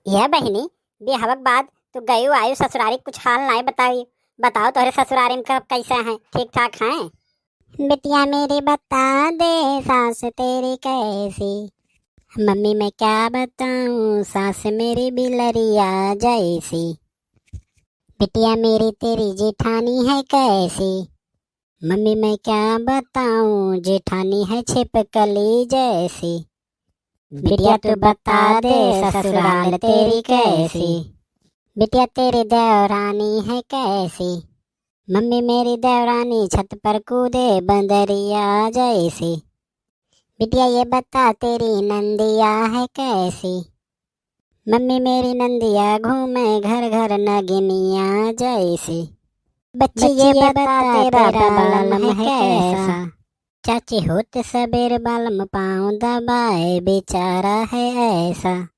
यह बहिनी बिहावक बाद तू गयू आयु ससुरारी कुछ हाल नाय बताई। बताओ तोहरे ससुरारी में कब कैसे हैं, ठीक ठाक हैं? बिटिया मेरी बता दे सास तेरी कैसी। मम्मी मैं क्या बताऊं सास मेरी बिलरिया जैसी। बिटिया मेरी तेरी जेठानी है कैसी। मम्मी मैं क्या बताऊं जेठानी है छिपकली जैसी। बिटिया तू बता दे ससुराल तेरी कैसी। बिटिया तेरी देवरानी है कैसी। मम्मी मेरी देवरानी छत पर कूदे बंदरिया जैसी। बिटिया ये बता तेरी नंदिया है कैसी। मम्मी मेरी नंदिया घूमे घर घर नगिनिया जैसी। बच्ची ये बता तेरा बालम है कैसा। चाची होते सबेर बालम पाँव दबाए बेचारा है ऐसा।